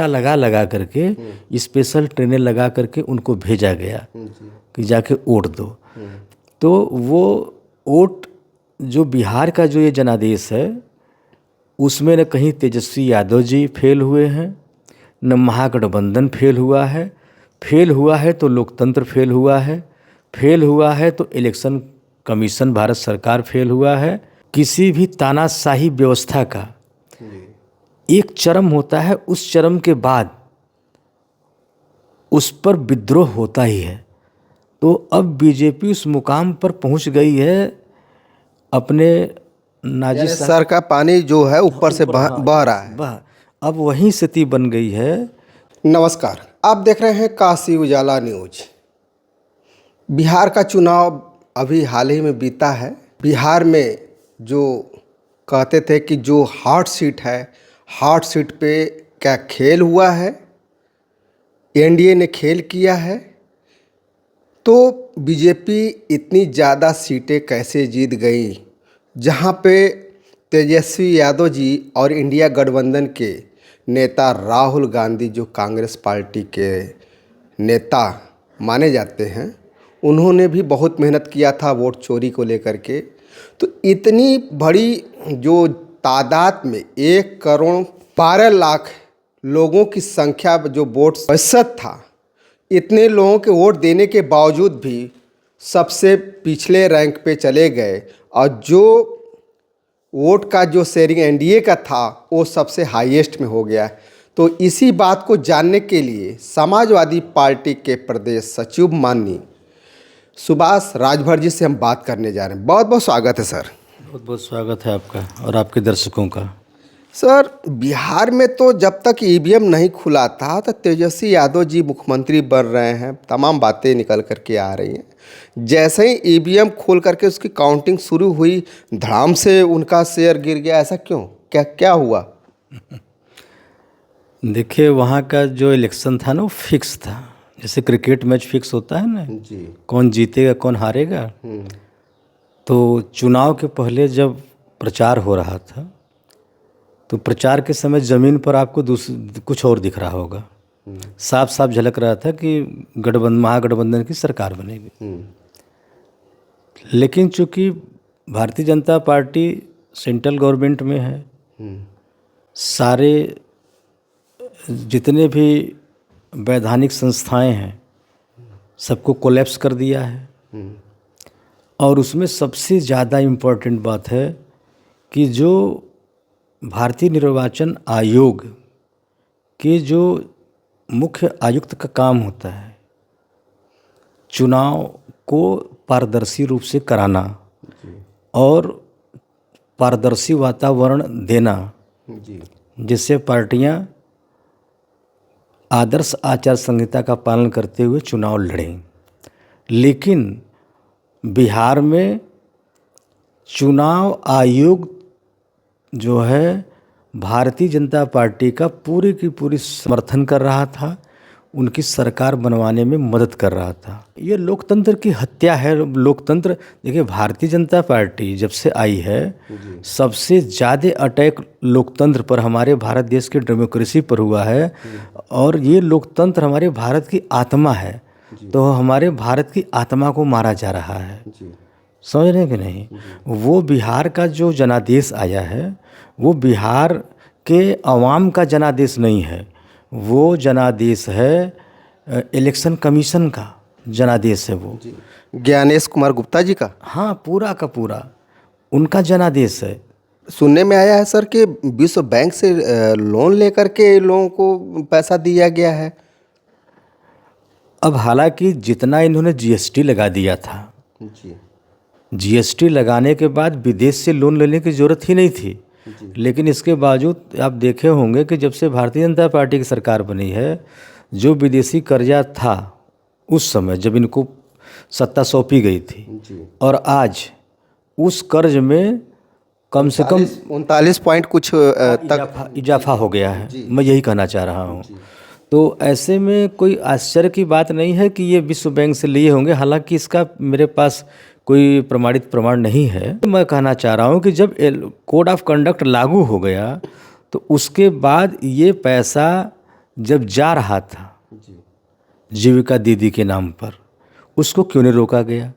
नाका लगा लगा करके, स्पेशल ट्रेनें लगा करके उनको भेजा गया कि जाके वोट दो। तो वो वोट जो बिहार का जो ये जनादेश है, उसमें न कहीं तेजस्वी यादव जी फेल हुए हैं, न महागठबंधन फेल हुआ है। फेल हुआ है तो लोकतंत्र फेल हुआ है, फेल हुआ है तो इलेक्शन कमीशन भारत सरकार फेल हुआ है। किसी भी तानाशाही व्यवस्था का एक चरम होता है, उस चरम के बाद उस पर विद्रोह होता ही है। तो अब बीजेपी उस मुकाम पर पहुंच गई है, अपने नाजी सर का पानी जो है ऊपर से बह रहा है। अब वही स्थिति बन गई है। नमस्कार, आप देख रहे हैं काशी उजाला न्यूज। बिहार का चुनाव अभी हाल ही में बीता है। बिहार में जो कहते थे कि जो हॉट सीट है, हॉट सीट पे क्या खेल हुआ है, एनडीए ने खेल किया है। तो बीजेपी इतनी ज़्यादा सीटें कैसे जीत गई, जहां पे तेजस्वी यादव जी और इंडिया गठबंधन के नेता राहुल गांधी, जो कांग्रेस पार्टी के नेता माने जाते हैं, उन्होंने भी बहुत मेहनत किया था वोट चोरी को लेकर के। तो इतनी बड़ी जो तादाद में 1,12,00,000 लोगों की संख्या, जो वोट प्रतिशत था, इतने लोगों के वोट देने के बावजूद भी सबसे पिछले रैंक पे चले गए। और जो वोट का जो शेयरिंग एनडीए का था, वो सबसे हाईएस्ट में हो गया। तो इसी बात को जानने के लिए समाजवादी पार्टी के प्रदेश सचिव माननीय सुभाष राजभर जी से हम बात करने जा रहे हैं। बहुत बहुत स्वागत है सर। बहुत बहुत स्वागत है आपका और आपके दर्शकों का। सर, बिहार में तो जब तक ईवीएम नहीं खुला था तो तेजस्वी यादव जी मुख्यमंत्री बन रहे हैं, तमाम बातें निकल करके आ रही हैं। जैसे ही ईवीएम खोल करके उसकी काउंटिंग शुरू हुई, धड़ाम से उनका शेयर गिर गया। ऐसा क्यों, क्या हुआ? देखिए, वहाँ का जो इलेक्शन था ना, वो फिक्स था। जैसे क्रिकेट मैच फिक्स होता है ना जी, कौन जीतेगा कौन हारेगा। तो चुनाव के पहले जब प्रचार हो रहा था, तो प्रचार के समय ज़मीन पर आपको कुछ और दिख रहा होगा। साफ साफ झलक रहा था कि महागठबंधन की सरकार बनेगी। लेकिन चूंकि Bharatiya Janata party central government में है, सारे जितने भी वैधानिक संस्थाएं हैं सबको कोलैप्स कर दिया है। और उसमें सबसे ज़्यादा इम्पोर्टेंट बात है कि जो भारतीय निर्वाचन आयोग के जो मुख्य आयुक्त का काम होता है, चुनाव को पारदर्शी रूप से कराना और पारदर्शी वातावरण देना, जिससे पार्टियां आदर्श आचार संहिता का पालन करते हुए चुनाव लड़ें। लेकिन बिहार में चुनाव आयोग जो है भारतीय जनता पार्टी का पूरी की पूरी समर्थन कर रहा था, उनकी सरकार बनवाने में मदद कर रहा था। ये लोकतंत्र की हत्या है। लोकतंत्र, देखिए, भारतीय जनता पार्टी जब से आई है, सबसे ज़्यादा अटैक लोकतंत्र पर, हमारे भारत देश की डेमोक्रेसी पर हुआ है। और ये लोकतंत्र हमारे भारत की आत्मा है, तो हमारे भारत की आत्मा को मारा जा रहा है। समझ रहे हैं कि नहीं? वो बिहार का जो जनादेश आया है, वो बिहार के अवाम का जनादेश नहीं है, वो जनादेश है इलेक्शन कमीशन का जनादेश है। वो ज्ञानेश कुमार गुप्ता जी का, हाँ, पूरा का पूरा उनका जनादेश है। सुनने में आया है सर कि विश्व बैंक से लोन लेकर के लोगों को पैसा दिया गया है। अब हालांकि जितना इन्होंने जीएसटी लगा दिया था, जीएसटी लगाने के बाद विदेश से लोन लेने की ज़रूरत ही नहीं थी। लेकिन इसके बावजूद आप देखे होंगे कि जब से भारतीय जनता पार्टी की सरकार बनी है, जो विदेशी कर्जा था उस समय जब इनको सत्ता सौंपी गई थी, और आज उस कर्ज में कम से कम 39 पॉइंट कुछ तक इजाफा हो गया है। मैं यही कहना चाह रहा हूँ। तो ऐसे में कोई आश्चर्य की बात नहीं है कि ये विश्व बैंक से लिए होंगे। हालांकि इसका मेरे पास कोई प्रमाणित प्रमाण नहीं है। मैं कहना चाह रहा हूँ कि जब कोड ऑफ कंडक्ट लागू हो गया, तो उसके बाद ये पैसा जब जा रहा था जीविका दीदी के नाम पर, उसको क्यों नहीं रोका गया?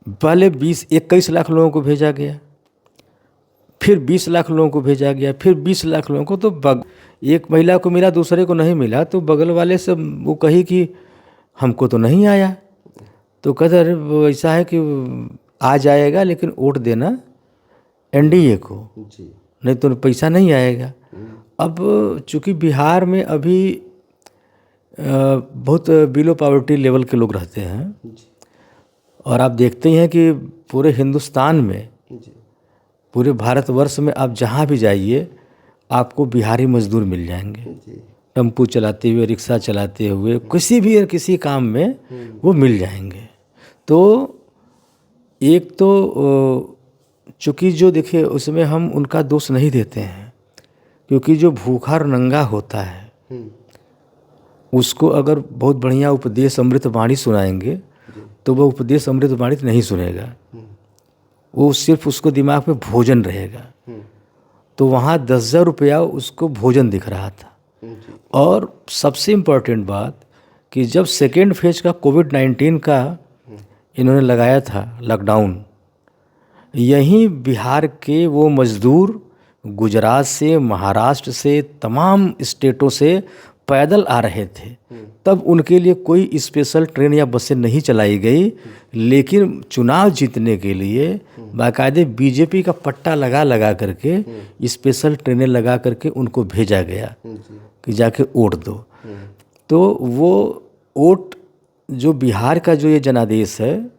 पहले 21 लाख लोगों को भेजा गया, फिर 20 लाख लोगों को भेजा गया, फिर 20 लाख लोगों को। तो एक महिला को मिला, दूसरे को नहीं मिला, तो बगल वाले से वो कही कि हमको तो नहीं आया। तो कहते अरे वो ऐसा है कि आ जाएगा लेकिन वोट देना एनडीए को, नहीं तो पैसा नहीं आएगा। अब चूँकि बिहार में अभी बहुत बिलो पॉवर्टी लेवल के लोग रहते हैं, और आप देखते हैं कि पूरे हिंदुस्तान में, पूरे भारतवर्ष में आप जहाँ भी जाइए आपको बिहारी मजदूर मिल जाएंगे, टेम्पू चलाते हुए, रिक्शा चलाते हुए, किसी काम में वो मिल जाएंगे। तो एक तो चूँकि जो देखिए उसमें हम उनका दोष नहीं देते हैं, क्योंकि जो भूखा और नंगा होता है उसको अगर बहुत बढ़िया उपदेश अमृत वाणी सुनाएंगे तो वह उपदेश अमृत वाणी नहीं सुनेगा, वो सिर्फ उसको दिमाग में भोजन रहेगा। तो वहाँ 10,000 रुपया उसको भोजन दिख रहा था। और सबसे इम्पोर्टेंट बात कि जब सेकेंड फेज का कोविड-19 का इन्होंने लगाया था लॉकडाउन, यहीं बिहार के वो मजदूर गुजरात से, महाराष्ट्र से, तमाम स्टेटों से पैदल आ रहे थे। तब उनके लिए कोई स्पेशल ट्रेन या बसें नहीं चलाई गई, लेकिन चुनाव जीतने के लिए बाकायदे बीजेपी का पट्टा लगा करके स्पेशल ट्रेनें लगा करके उनको भेजा गया कि जाके वोट दो। तो वो वोट जो बिहार का जो ये जनादेश है,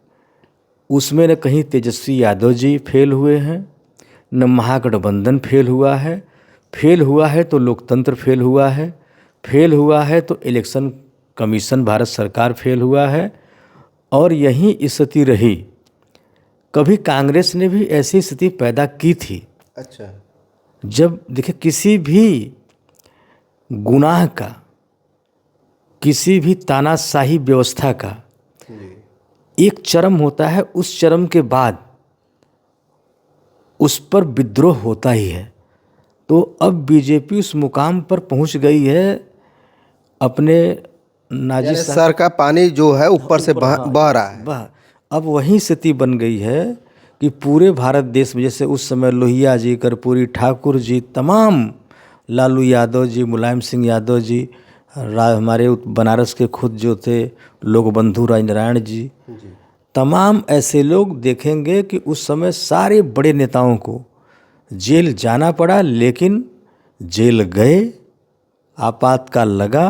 उसमें न कहीं तेजस्वी यादव जी फेल हुए हैं, न महागठबंधन फेल हुआ है तो लोकतंत्र फेल हुआ है तो इलेक्शन कमीशन भारत सरकार फेल हुआ है। और यही स्थिति रही, कभी कांग्रेस ने भी ऐसी स्थिति पैदा की थी। अच्छा। जब देखिए किसी भी गुनाह का, किसी भी तानाशाही व्यवस्था का एक चरम होता है, उस चरम के बाद उस पर विद्रोह होता ही है। तो अब बीजेपी उस मुकाम पर पहुंच गई है, अपने नाजी सर का पानी जो है ऊपर से बह रहा है। अब वही स्थिति बन गई है कि पूरे भारत देश में, जैसे उस समय लोहिया जी, कर्पूरी ठाकुर जी, तमाम लालू यादव जी, मुलायम सिंह यादव जी, हमारे बनारस के खुद जो थे लोक बंधु राजनारायण जी, तमाम ऐसे लोग देखेंगे कि उस समय सारे बड़े नेताओं को जेल जाना पड़ा, लेकिन जेल गए, आपातकाल लगा,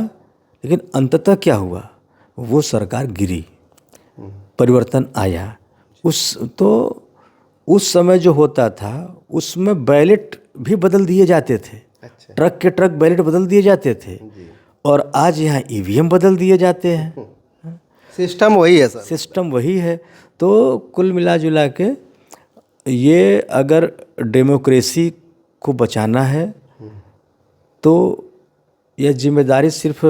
लेकिन अंततः क्या हुआ, वो सरकार गिरी, परिवर्तन आया। उस समय जो होता था उसमें बैलेट भी बदल दिए जाते थे। अच्छा। ट्रक के ट्रक बैलेट बदल दिए जाते थे, और आज यहाँ ईवीएम बदल दिए जाते हैं। सिस्टम वही है सर, सिस्टम वही है। तो कुल मिला जुला के ये अगर डेमोक्रेसी को बचाना है तो यह जिम्मेदारी सिर्फ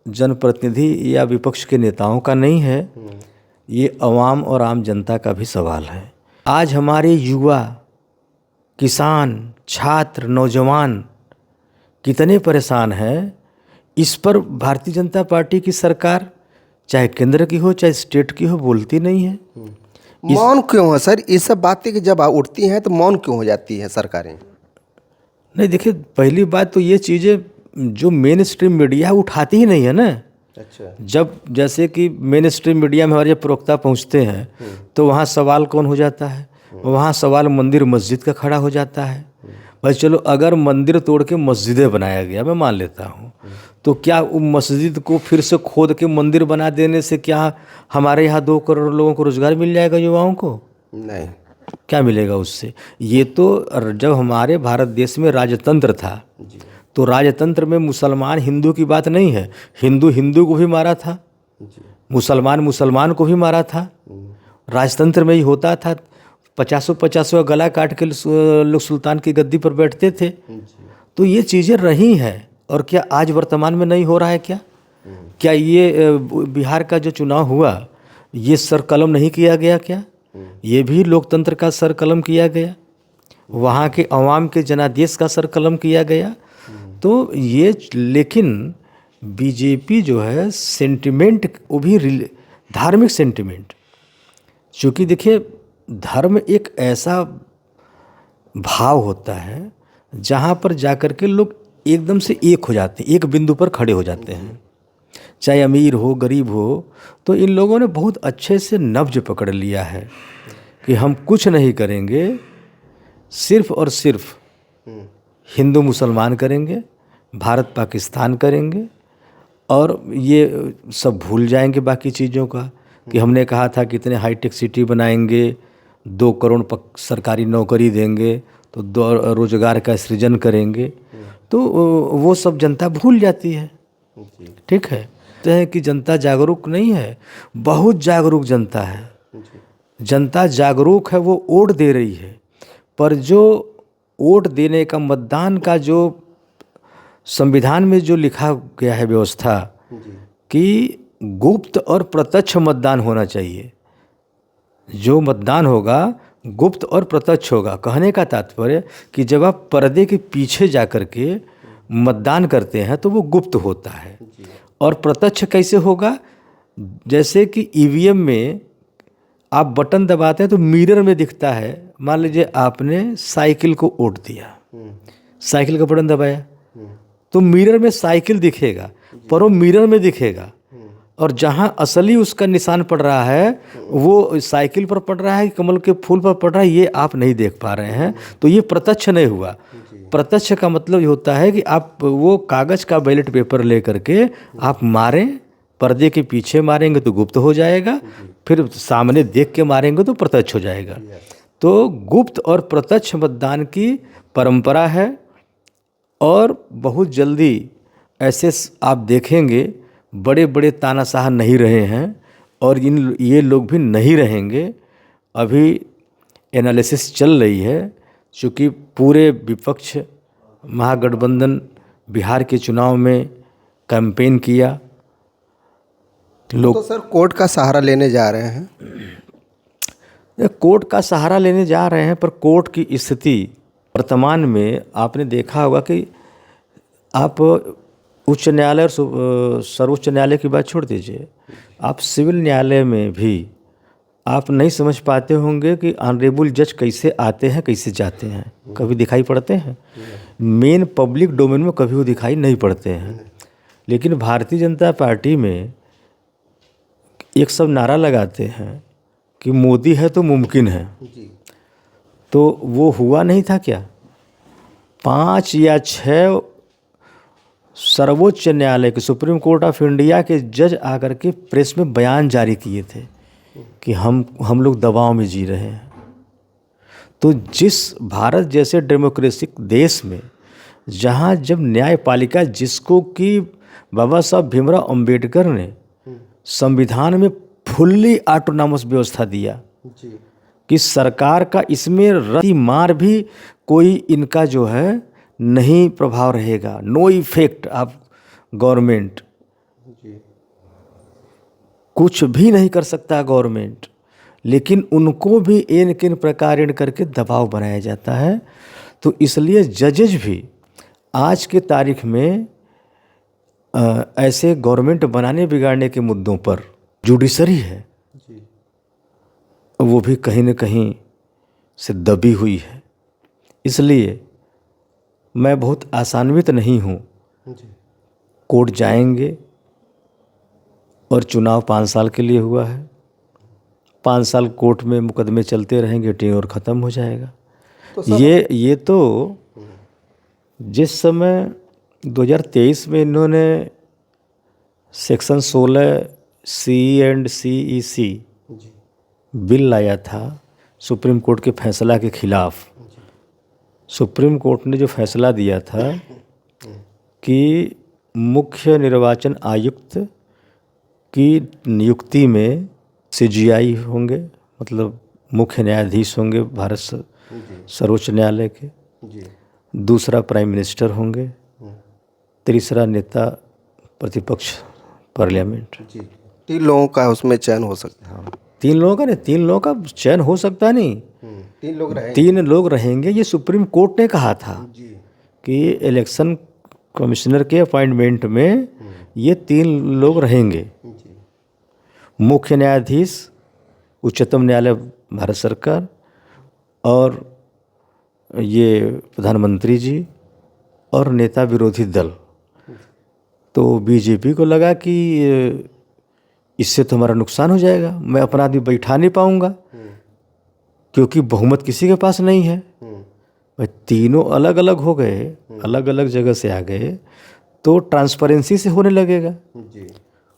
जनप्रतिनिधि या विपक्ष के नेताओं का नहीं है, ये अवाम और आम जनता का भी सवाल है। आज हमारे युवा, किसान, छात्र, नौजवान कितने परेशान हैं, इस पर भारतीय जनता पार्टी की सरकार, चाहे केंद्र की हो चाहे स्टेट की हो, बोलती नहीं है। मौन क्यों है सर? ये सब बातें कि जब उठती हैं तो मौन क्यों हो जाती है सरकारें? नहीं देखिए, पहली बात तो ये चीज़ें जो मेन स्ट्रीम मीडिया उठाती ही नहीं है ना। अच्छा। जब जैसे कि मेन स्ट्रीम मीडिया में हमारे प्रवक्ता पहुंचते हैं तो वहाँ सवाल कौन हो जाता है, वहाँ सवाल मंदिर मस्जिद का खड़ा हो जाता है। भाई चलो, अगर मंदिर तोड़ के मस्जिदें बनाया गया, मैं मान लेता हूँ, तो क्या वो मस्जिद को फिर से खोद के मंदिर बना देने से क्या हमारे यहाँ 2 करोड़ लोगों को रोजगार मिल जाएगा, युवाओं को? नहीं। क्या मिलेगा उससे? ये तो जब हमारे भारत देश में राजतंत्र था तो राजतंत्र में मुसलमान हिंदू की बात नहीं है, हिंदू हिंदू को भी मारा था, मुसलमान मुसलमान को भी मारा था। राजतंत्र में ही होता था, 50 गला काट के लोग सुल्तान की गद्दी पर बैठते थे। तो ये चीज़ें रही हैं, और क्या आज वर्तमान में नहीं हो रहा है? क्या ये बिहार का जो चुनाव हुआ, ये सर कलम नहीं किया गया क्या? ये भी लोकतंत्र का सर कलम किया गया, वहाँ के अवाम के जनादेश का सर कलम किया गया। तो ये, लेकिन बीजेपी जो है सेंटिमेंट, वो भी धार्मिक सेंटिमेंट, क्योंकि देखिए धर्म एक ऐसा भाव होता है जहाँ पर जाकर के लोग एकदम से एक हो जाते हैं, एक बिंदु पर खड़े हो जाते हैं, चाहे अमीर हो गरीब हो। तो इन लोगों ने बहुत अच्छे से नब्ज पकड़ लिया है कि हम कुछ नहीं करेंगे, सिर्फ और सिर्फ हिंदू मुसलमान करेंगे, भारत पाकिस्तान करेंगे, और ये सब भूल जाएंगे बाकी चीज़ों का कि हमने कहा था कि इतने हाईटेक सिटी बनाएंगे, 2 करोड़ सरकारी नौकरी देंगे, तो 2 रोजगार का सृजन करेंगे, तो वो सब जनता भूल जाती है। ठीक है, तो है कि जनता जागरूक नहीं है, बहुत जागरूक जनता है। जनता जागरूक है, वो वोट दे रही है, पर जो वोट देने का, मतदान का जो संविधान में जो लिखा गया है व्यवस्था कि गुप्त और प्रत्यक्ष मतदान होना चाहिए, जो मतदान होगा गुप्त और प्रत्यक्ष होगा। कहने का तात्पर्य कि जब आप पर्दे के पीछे जाकर के मतदान करते हैं तो वो गुप्त होता है, और प्रत्यक्ष कैसे होगा, जैसे कि ईवीएम में आप बटन दबाते हैं तो मिरर में दिखता है। मान लीजिए आपने साइकिल को वोट दिया, साइकिल का बटन दबाया तो मिरर में साइकिल दिखेगा, पर वो मिरर में दिखेगा, और जहाँ असली उसका निशान पड़ रहा है वो साइकिल पर पड़ रहा है, कमल के फूल पर पड़ रहा है, ये आप नहीं देख पा रहे हैं, तो ये प्रत्यक्ष नहीं हुआ। प्रत्यक्ष का मतलब ये होता है कि आप वो कागज़ का बैलेट पेपर ले करके आप मारें, पर्दे के पीछे मारेंगे तो गुप्त हो जाएगा, फिर सामने देख के मारेंगे तो प्रत्यक्ष हो जाएगा। तो गुप्त और प्रत्यक्ष मतदान की परंपरा है, और बहुत जल्दी ऐसे आप देखेंगे बड़े बड़े तानाशाह नहीं रहे हैं, और ये लोग भी नहीं रहेंगे। अभी एनालिसिस चल रही है, चूँकि पूरे विपक्ष महागठबंधन बिहार के चुनाव में कैंपेन किया, लोग तो सर कोर्ट का सहारा लेने जा रहे हैं। कोर्ट का सहारा लेने जा रहे हैं, पर कोर्ट की स्थिति वर्तमान में आपने देखा होगा कि आप उच्च न्यायालय और सर्वोच्च न्यायालय की बात छोड़ दीजिए, आप सिविल न्यायालय में भी आप नहीं समझ पाते होंगे कि ऑनरेबल जज कैसे आते हैं कैसे जाते हैं, कभी दिखाई पड़ते हैं? मेन पब्लिक डोमेन में कभी वो दिखाई नहीं पड़ते हैं। लेकिन भारतीय जनता पार्टी में एक सब नारा लगाते हैं कि मोदी है तो मुमकिन है, तो वो हुआ नहीं था क्या? 5 या 6 सर्वोच्च न्यायालय के, सुप्रीम कोर्ट ऑफ इंडिया के जज आकर के प्रेस में बयान जारी किए थे कि हम लोग दबाव में जी रहे हैं। तो जिस भारत जैसे डेमोक्रेटिक देश में, जहाँ जब न्यायपालिका, जिसको कि बाबा साहब भीमराव अंबेडकर ने संविधान में फुल्ली ऑटोनॉमस व्यवस्था दिया कि सरकार का इसमें रत्ती मार भी कोई इनका जो है नहीं प्रभाव रहेगा, नो इफेक्ट ऑफ गवर्नमेंट, कुछ भी नहीं कर सकता गवर्नमेंट, लेकिन उनको भी इन किन प्रकार करके दबाव बनाया जाता है। तो इसलिए जजेज भी आज के तारीख में ऐसे गवर्नमेंट बनाने बिगाड़ने के मुद्दों पर जुडिशरी है वो भी कहीं न कहीं से दबी हुई है। इसलिए मैं बहुत आशान्वित नहीं हूँ। कोर्ट जाएंगे और चुनाव 5 साल के लिए हुआ है, 5 साल कोर्ट में मुकदमे चलते रहेंगे, टेन्योर ख़त्म हो जाएगा। तो ये तो जिस समय 2023 में इन्होंने सेक्शन 16 C&CEC बिल लाया था सुप्रीम कोर्ट के फैसला के खिलाफ, सुप्रीम कोर्ट ने जो फैसला दिया था कि मुख्य निर्वाचन आयुक्त की नियुक्ति में CGI होंगे, मतलब मुख्य न्यायाधीश होंगे भारत सर्वोच्च न्यायालय के, दूसरा प्राइम मिनिस्टर होंगे, तीसरा नेता प्रतिपक्ष पार्लियामेंट। 3 लोगों का उसमें चयन हो सकता है। 3 लोगों का नहीं, 3 लोगों का चयन हो सकता नहीं, 3 लोग रहेंगे। 3 लोग रहेंगे। ये सुप्रीम कोर्ट ने कहा था कि इलेक्शन कमिश्नर के अपॉइंटमेंट में ये 3 लोग रहेंगे। मुख्य न्यायाधीश, उच्चतम न्यायालय भारत सरकार, और ये प्रधानमंत्री जी और नेता विरोधी दल। तो बीजेपी को लगा कि इससे तो हमारा नुकसान हो जाएगा, मैं अपना आदमी बैठा नहीं पाऊंगा क्योंकि बहुमत किसी के पास नहीं है। भाई तीनों अलग अलग हो गए, अलग अलग जगह से आ गए, तो ट्रांसपेरेंसी से होने लगेगा।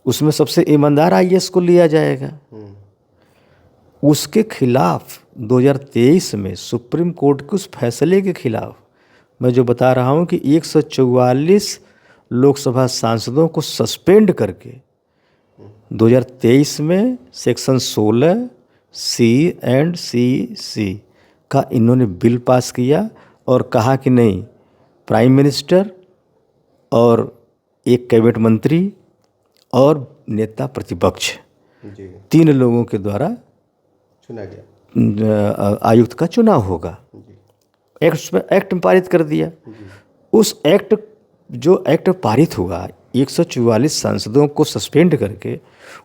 उसमें सबसे ईमानदार आईएएस को लिया जाएगा। उसके खिलाफ 2023 में सुप्रीम कोर्ट के उस फैसले के खिलाफ मैं जो बता रहा हूं कि 144 लोकसभा सांसदों को सस्पेंड करके 2023 में सेक्शन 16 सी एंड सी का इन्होंने बिल पास किया और कहा कि नहीं, प्राइम मिनिस्टर और एक कैबिनेट मंत्री और नेता प्रतिपक्ष 3 लोगों के द्वारा चुना गया, आयुक्त का चुनाव होगा। एक्ट पारित कर दिया। उस जो एक्ट पारित हुआ 144 सांसदों को सस्पेंड करके,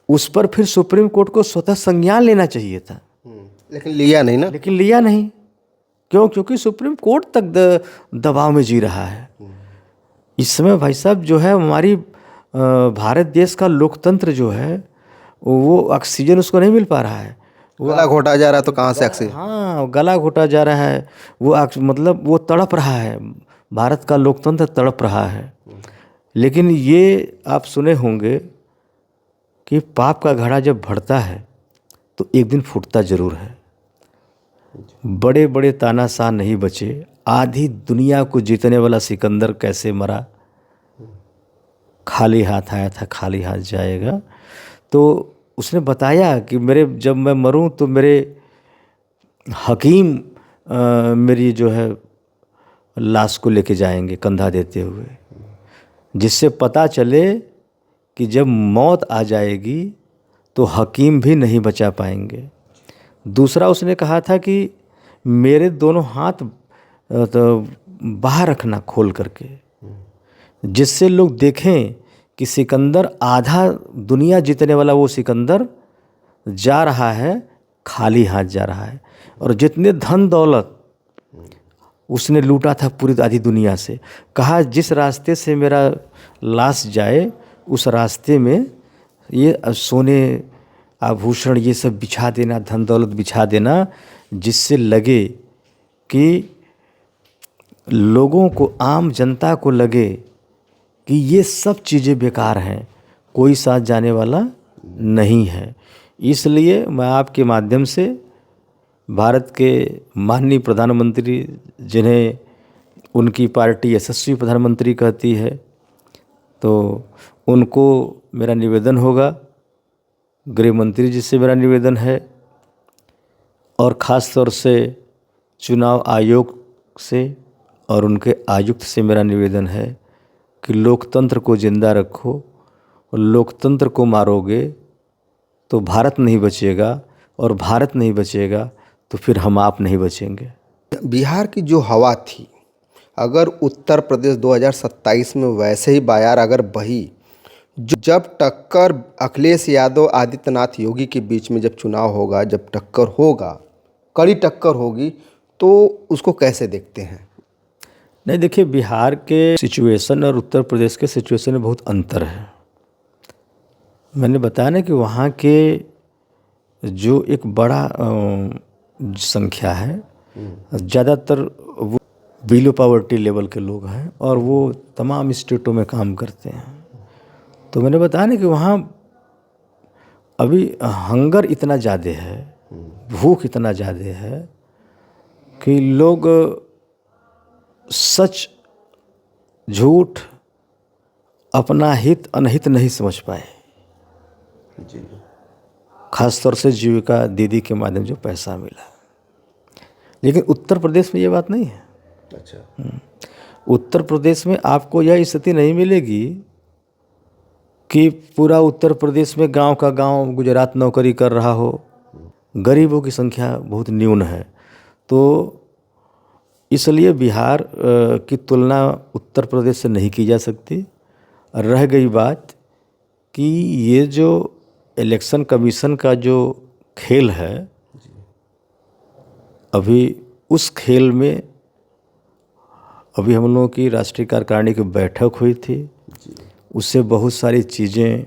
उस पर फिर सुप्रीम कोर्ट को स्वतः संज्ञान लेना चाहिए था, लेकिन लिया नहीं ना। लेकिन लिया नहीं। क्यों? क्योंकि सुप्रीम कोर्ट तक दबाव में जी रहा है इस समय। भाई साहब जो है हमारी भारत देश का लोकतंत्र जो है वो ऑक्सीजन उसको नहीं मिल पा रहा है। गला घोटा जा रहा है तो कहाँ से ऑक्सीजन? हाँ, गला घोटा जा रहा है। मतलब वो तड़प रहा है, भारत का लोकतंत्र तड़प रहा है। लेकिन ये आप सुने होंगे कि पाप का घड़ा जब भरता है तो एक दिन फूटता जरूर है। बड़े बड़े तानाशाह नहीं बचे। आधी दुनिया को जीतने वाला सिकंदर कैसे मरा? खाली हाथ आया था, खाली हाथ जाएगा। तो उसने बताया कि जब मैं मरूं तो मेरे हकीम मेरी जो है लाश को लेके जाएंगे कंधा देते हुए, जिससे पता चले कि जब मौत आ जाएगी तो हकीम भी नहीं बचा पाएंगे। दूसरा उसने कहा था कि मेरे दोनों हाथ तो बाहर रखना खोल करके, जिससे लोग देखें कि सिकंदर, आधा दुनिया जीतने वाला वो सिकंदर जा रहा है, खाली हाथ जा रहा है। और जितने धन दौलत उसने लूटा था पूरी आधी दुनिया से, कहा जिस रास्ते से मेरा लाश जाए उस रास्ते में ये सोने आभूषण ये सब बिछा देना, धन दौलत बिछा देना, जिससे लगे कि लोगों को, आम जनता को लगे कि ये सब चीज़ें बेकार हैं, कोई साथ जाने वाला नहीं है। इसलिए मैं आपके माध्यम से भारत के माननीय प्रधानमंत्री, जिन्हें उनकी पार्टी यशस्वी प्रधानमंत्री कहती है, तो उनको मेरा निवेदन होगा, गृह मंत्री जी से मेरा निवेदन है, और ख़ास तौर से चुनाव आयोग से और उनके आयुक्त से मेरा निवेदन है कि लोकतंत्र को जिंदा रखो। और लोकतंत्र को मारोगे तो भारत नहीं बचेगा, और भारत नहीं बचेगा तो फिर हम आप नहीं बचेंगे। बिहार की जो हवा थी, अगर उत्तर प्रदेश 2027 में वैसे ही बायार अगर बही, जब टक्कर अखिलेश यादव आदित्यनाथ योगी के बीच में जब चुनाव होगा, जब टक्कर होगा, कड़ी टक्कर होगी, तो उसको कैसे देखते हैं? नहीं, देखिए, बिहार के सिचुएशन और उत्तर प्रदेश के सिचुएशन में बहुत अंतर है। मैंने बताया ना कि वहाँ के जो एक बड़ा संख्या है, ज़्यादातर वो बिलो पॉवर्टी लेवल के लोग हैं और वो तमाम स्टेटों में काम करते हैं। तो मैंने बताया ना कि वहाँ अभी हंगर इतना ज़्यादा है, भूख इतना ज़्यादा है कि लोग सच झूठ, अपना हित अनहित नहीं समझ पाए। खास तौर से जीविका दीदी के माध्यम जो पैसा मिला। लेकिन उत्तर प्रदेश में ये बात नहीं है। अच्छा। उत्तर प्रदेश में आपको यह स्थिति नहीं मिलेगी कि पूरा उत्तर प्रदेश में गांव का गांव गुजरात नौकरी कर रहा हो। गरीबों की संख्या बहुत न्यून है। तो इसलिए बिहार की तुलना उत्तर प्रदेश से नहीं की जा सकती। रह गई बात कि ये जो इलेक्शन कमीशन का जो खेल है, अभी उस खेल में अभी हम लोगों की राष्ट्रीय कार्यकारिणी की बैठक हुई थी, उससे बहुत सारी चीज़ें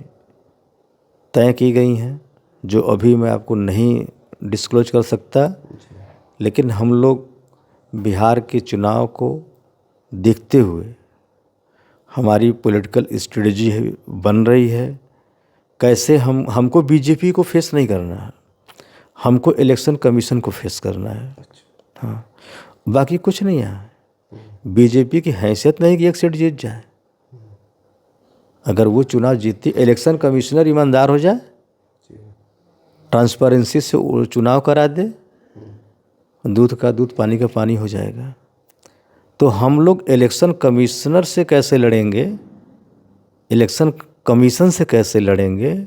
तय की गई हैं जो अभी मैं आपको नहीं डिस्क्लोज कर सकता। लेकिन हम लोग बिहार के चुनाव को देखते हुए हमारी पॉलिटिकल स्ट्रेटजी बन रही है। कैसे हमको बीजेपी को फेस नहीं करना है, हमको इलेक्शन कमीशन को फेस करना है। हाँ, बाकी कुछ नहीं है। बीजेपी की हैसियत नहीं कि एक सीट जीत जाए। अगर वो चुनाव जीतती, इलेक्शन कमिश्नर ईमानदार हो जाए, ट्रांसपेरेंसी से वो चुनाव करा दे, दूध का दूध पानी का पानी हो जाएगा। तो हम लोग इलेक्शन कमिश्नर से कैसे लड़ेंगे, इलेक्शन कमीशन से कैसे लड़ेंगे,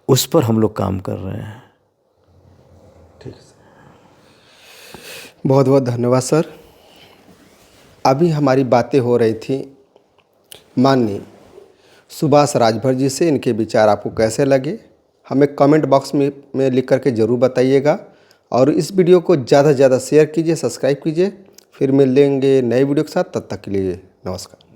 उस पर हम लोग काम कर रहे हैं। ठीक है सर, बहुत बहुत धन्यवाद सर। अभी हमारी बातें हो रही थी माननीय सुभाष राजभर जी से। इनके विचार आपको कैसे लगे हमें कमेंट बॉक्स में लिख करके ज़रूर बताइएगा। और इस वीडियो को ज़्यादा से ज़्यादा शेयर कीजिए, सब्सक्राइब कीजिए। फिर मिल लेंगे नए वीडियो के साथ, तब तक के लिए नमस्कार।